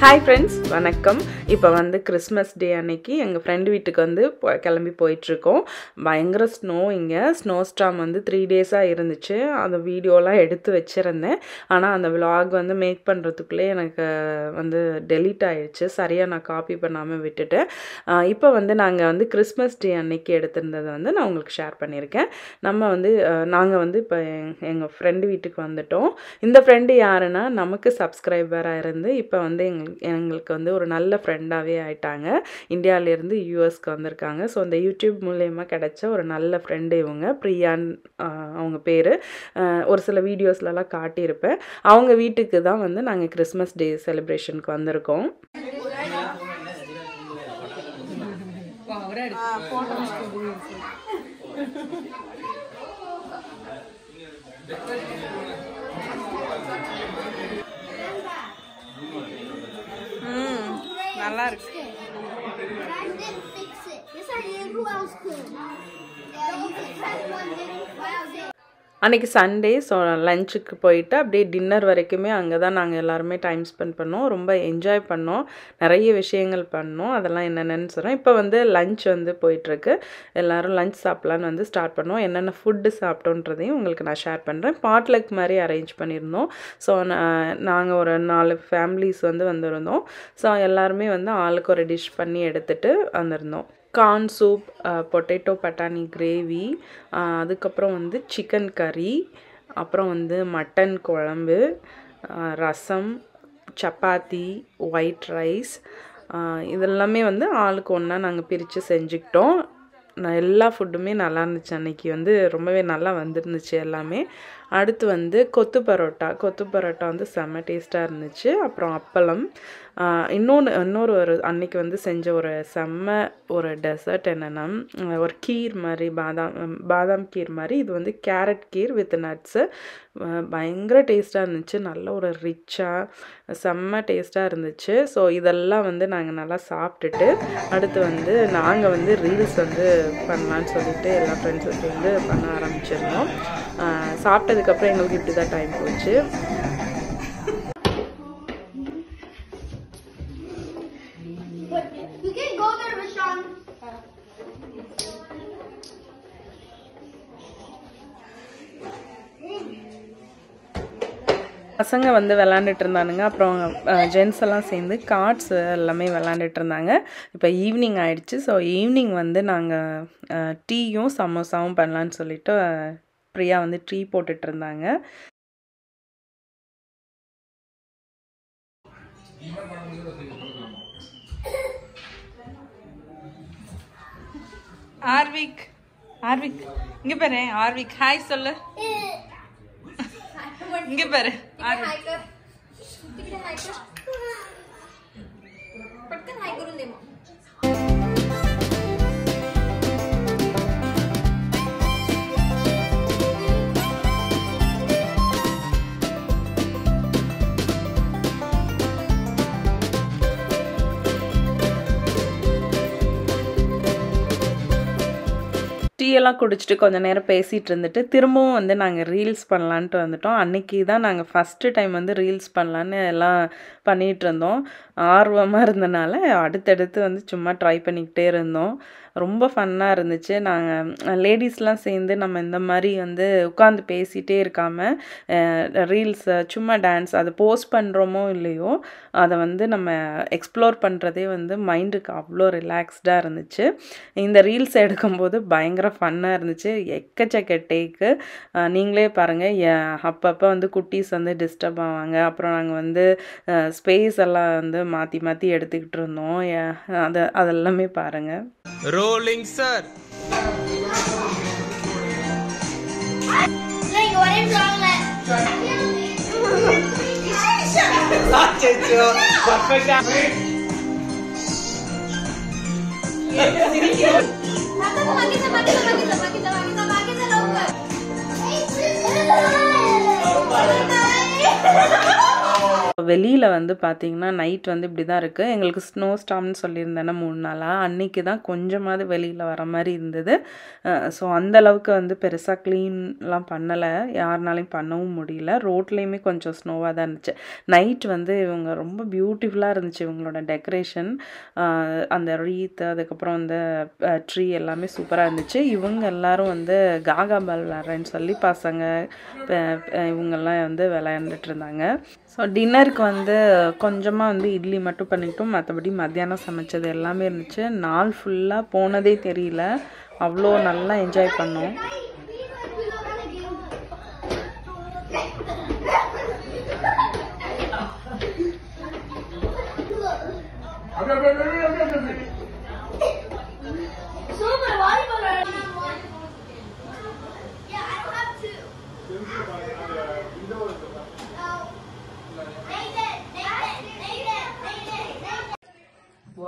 Hi friends, வணக்கம். இப்போ வந்து கிறிஸ்மஸ் டே அன்னைக்கு எங்க ஃப்ரெண்ட் வீட்டுக்கு வந்து கிளம்பி போயிட்டு இருக்கோம். பயங்கர ஸ்னோ இங்க. ஸ்னோ ஸ்டார்ம் வந்து 3 டேஸா இருந்துச்சு. அந்த வீடியோலாம் எடுத்து வச்சிருந்தேன். ஆனா அந்த vlog வந்து மேக் பண்றதுக்குள்ளே எனக்கு வந்து டெலீட் ஆயிடுச்சு. சரியா நான் காப்பி பண்ணாம விட்டுட்டேன். இப்போ வந்து நாங்க வந்து கிறிஸ்மஸ் டே அன்னைக்கு எடுத்திருந்ததை வந்து நான் உங்களுக்கு ஷேர் பண்ணியிருக்கேன். நம்ம வந்து நாங்க வந்து இப்போ எங்க ஃப்ரெண்ட் வீட்டுக்கு வந்துட்டோம். இந்த ஃப்ரெண்ட் யாருன்னா நமக்கு சப்ஸ்கிரைபரா இருந்து இப்போ வந்து எங்களுக்கு வந்து ஒரு நல்ல ஃப்ரெண்டாகவே ஆயிட்டாங்க. இந்தியாவிலேருந்து யூஎஸ்க்கு வந்திருக்காங்க. ஸோ இந்த யூடியூப் மூலயமா கிடைச்ச ஒரு நல்ல ஃப்ரெண்டு இவங்க பிரியான் அவங்க பேர். ஒரு சில வீடியோஸ்லலாம் காட்டியிருப்பேன். அவங்க வீட்டுக்கு தான் வந்து நாங்கள் கிறிஸ்மஸ் டே செலிப்ரேஷனுக்கு வந்திருக்கோம். நல்லா இருக்கு. அன்றைக்கி சண்டே. ஸோ லஞ்சுக்கு போயிட்டு அப்படியே டின்னர் வரைக்குமே அங்கே தான் நாங்கள் எல்லாருமே டைம் ஸ்பெண்ட் பண்ணோம். ரொம்ப என்ஜாய் பண்ணோம். நிறைய விஷயங்கள் பண்ணோம். அதெல்லாம் என்னென்னு சொல்கிறேன். இப்போ வந்து லஞ்ச் வந்து போயிட்டுருக்கு. எல்லோரும் லஞ்ச் சாப்பிட்லான்னு வந்து ஸ்டார்ட் பண்ணோம். என்னென்ன ஃபுட்டு சாப்பிட்டோன்றதையும் உங்களுக்கு நான் ஷேர் பண்ணுறேன். பாட்லக் மாதிரி அரேஞ்ச் பண்ணியிருந்தோம். ஸோ நாங்கள் ஒரு 4 ஃபேமிலிஸ் வந்து வந்திருந்தோம். ஸோ எல்லாருமே வந்து ஆளுக்கு ஒரு டிஷ் பண்ணி எடுத்துகிட்டு வந்திருந்தோம். கார்ன் சூப், பொட்டேட்டோ பட்டாணி கிரேவி, அதுக்கப்புறம் வந்து சிக்கன் கறி, அப்புறம் வந்து மட்டன் குழம்பு, ரசம், சப்பாத்தி, ஒயிட் ரைஸ், இதெல்லாமே வந்து ஆளுக்கு ஒன்றா நாங்கள் பிரித்து செஞ்சுக்கிட்டோம். எல்லா ஃபுட்டுமே நல்லா இருந்துச்சு. அன்றைக்கி வந்து ரொம்பவே நல்லா வந்துருந்துச்சு எல்லாமே. அடுத்து வந்து கொத்து பரோட்டா வந்து செம்ம டேஸ்ட்டாக இருந்துச்சு. அப்புறம் அப்பளம், இன்னொரு அன்னைக்கு வந்து செஞ்ச ஒரு செம்ம ஒரு டெசர்ட் என்னென்னா ஒரு கீர் மாதிரி பாதாம் கீர் மாதிரி. இது வந்து கேரட் கீர் வித் நட்ஸு. பயங்கர டேஸ்ட்டாக இருந்துச்சு. நல்ல ஒரு ரிச்சாக செம்ம டேஸ்ட்டாக இருந்துச்சு. ஸோ இதெல்லாம் வந்து நாங்கள் நல்லா சாப்பிட்டுட்டு அடுத்து வந்து நாங்கள் வந்து ரீல்ஸ் வந்து பண்ணலான்னு சொல்லிட்டு எல்லா ஃப்ரெண்ட்ஸும் சேர்ந்து பண்ண ஆரம்பிச்சிருந்தோம். சாப்பிட்டதுக்கப்புறம் எங்களுக்கு இப்படி தான் டைம் போச்சு. பசங்க வந்து விளாண்டுட்டு இருந்தானுங்க. அப்புறம் ஜென்ஸ் எல்லாம் சேர்ந்து கார்ட்ஸ் எல்லாமே விளாண்டுட்டு இருந்தாங்க. இப்போ ஈவினிங் ஆயிடுச்சு. ஸோ ஈவினிங் வந்து நாங்கள் டீயும் சமோசாவும் பண்ணலான்னு சொல்லிட்டு பிரியா வந்து டீ போட்டுட்டு இருந்தாங்க. ஆர்விக் இங்க பாரு. ஆர்விக் ஹாய் சொல்லு. இங்க பாரு. டீயெல்லாம் குடிச்சிட்டு கொஞ்சம் நேரம் பேசிகிட்டு இருந்துட்டு திரும்பவும் வந்து நாங்கள் ரீல்ஸ் பண்ணலான்ட்டு வந்துட்டோம். அன்றைக்கி தான் நாங்கள் ஃபஸ்ட்டு டைம் வந்து ரீல்ஸ் பண்ணலான்னு எல்லாம் பண்ணிகிட்டு இருந்தோம். ஆர்வமாக இருந்தனால அடுத்தடுத்து வந்து சும்மா ட்ரை பண்ணிக்கிட்டே இருந்தோம். ரொம்ப ஃபன்னாக இருந்துச்சு. நாங்கள் லேடிஸ்லாம் சேர்ந்து நம்ம இந்த மாதிரி வந்து உட்காந்து பேசிகிட்டே இருக்காமல் ரீல்ஸை சும்மா டான்ஸ் அதை போஸ்ட் பண்ணுறோமோ இல்லையோ அதை வந்து நம்ம எக்ஸ்ப்ளோர் பண்ணுறதே வந்து மைண்டுக்கு அவ்வளோ ரிலாக்ஸ்டாக இருந்துச்சு. இந்த ரீல்ஸ் எடுக்கும்போது பயங்கர ஃபன்னாக இருந்துச்சு. எக்கச்சக்க டேக்கு. நீங்களே பாருங்கள். அப்பப்போ வந்து குட்டீஸ் வந்து டிஸ்டர்ப் ஆவாங்க. அப்புறம் நாங்கள் வந்து ஸ்பேஸ் எல்லாம் வந்து மாற்றி மாற்றி எடுத்துக்கிட்டு இருந்தோம். அதெல்லாமே பாருங்கள். Rolling sir. வெளியில வந்து பார்த்தீங்கன்னா, நைட் வந்து இப்படி தான் இருக்கு. எங்களுக்கு ஸ்னோ ஸ்டார்ம்னு சொல்லியிருந்தேன்னா 3 நாளா, அன்னைக்கு தான் கொஞ்சமாவது வெளியில வர மாரி இருந்தது. ஸோ அந்த அளவுக்கு வந்து பெருசா கிளீன்லாம் பண்ணல. யாருனாலயும் பண்ணவும் முடியல. ரோட்லயுமே கொஞ்சம் ஸ்னோவா தான் இருந்துச்சு. நைட் வந்து இவங்க ரொம்ப பியூட்டிஃபுல்லா இருந்துச்சு இவங்களோட டெக்கரேஷன். அந்த ரீத் அதுக்கப்புறம் அந்த ட்ரீ எல்லாமே சூப்பரா இருந்துச்சு. இவங்க எல்லாரும் வந்து காகா பால் விளையாடுறேன்னு சொல்லி பசங்க இவங்கெல்லாம் வந்து விளையாண்டுட்டு இருந்தாங்க. ஸோ டின்னருக்கு வந்து கொஞ்சமாக வந்து இட்லி மட்டும் பண்ணிக்கிட்டோம். மற்றபடி மத்தியானம் சமைச்சது எல்லாமே இருந்துச்சு. நாள் ஃபுல்லாக போனதே தெரியல. அவ்வளோ நல்லா என்ஜாய் பண்ணோம்.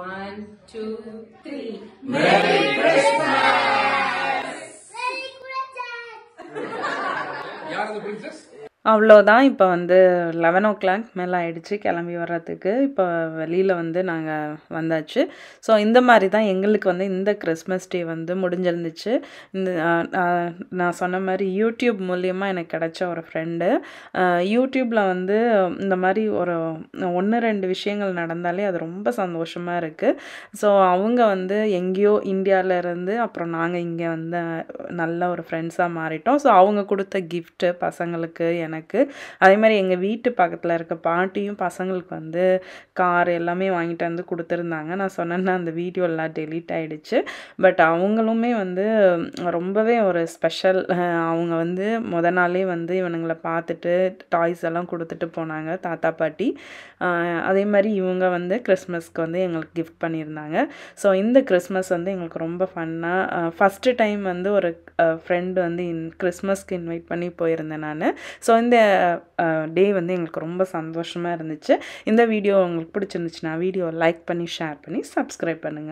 One, two, three. Merry Christmas! Merry Christmas! யார் அந்த பிரின்சஸ்? அவ்வளோதான். இப்போ வந்து 11:00 மேலே ஆயிடுச்சு கிளம்பி வர்றதுக்கு. இப்போ வெளியில் வந்து நாங்கள் வந்தாச்சு. ஸோ இந்த மாதிரி தான் எங்களுக்கு வந்து இந்த கிறிஸ்மஸ் டே வந்து முடிஞ்சிருந்துச்சு. இந்த நான் சொன்ன மாதிரி யூடியூப் மூலியமா எனக்கு கிடைச்ச ஒரு ஃப்ரெண்டு. யூடியூப்பில் வந்து இந்த மாதிரி ஒரு 1, 2 விஷயங்கள் நடந்தாலே அது ரொம்ப சந்தோஷமாக இருக்குது. ஸோ அவங்க வந்து எங்கேயோ இந்தியாவிலேருந்து அப்புறம் நாங்கள் இங்கே வந்து நல்ல ஒரு ஃப்ரெண்ட்ஸாக மாறிட்டோம். ஸோ அவங்க கொடுத்த கிஃப்ட்டு பசங்களுக்கு எனக்கு அதே மாதிரி எங்கள் வீட்டு பக்கத்தில் இருக்க பாட்டியும் பசங்களுக்கு வந்து கார் எல்லாமே வாங்கிட்டு வந்து கொடுத்துருந்தாங்க. நான் சொன்னேன்னா அந்த வீடியோ எல்லாம் டெலீட் ஆகிடுச்சு. பட் அவங்களுமே வந்து ரொம்பவே ஒரு ஸ்பெஷல். அவங்க வந்து நாளே வந்து இவனுங்களை பார்த்துட்டு டாய்ஸ் எல்லாம் கொடுத்துட்டு போனாங்க தாத்தா பாட்டி. அதே மாதிரி இவங்க வந்து கிறிஸ்மஸ்க்கு வந்து எங்களுக்கு கிஃப்ட் பண்ணியிருந்தாங்க. ஸோ இந்த கிறிஸ்மஸ் வந்து எங்களுக்கு ரொம்ப ஃபன்னாக ஃபஸ்ட்டு டைம் வந்து ஒரு ஃப்ரெண்டு வந்து கிறிஸ்மஸ்க்கு இன்வைட் பண்ணி போயிருந்தேன் நான். ஸோ இந்த டே வந்து எங்களுக்கு ரொம்ப சந்தோஷமாக இருந்துச்சு. இந்த வீடியோ உங்களுக்கு பிடிச்சிருந்துச்சுன்னா வீடியோ லைக் பண்ணி ஷேர் பண்ணி சப்ஸ்கிரைப் பண்ணுங்கள்.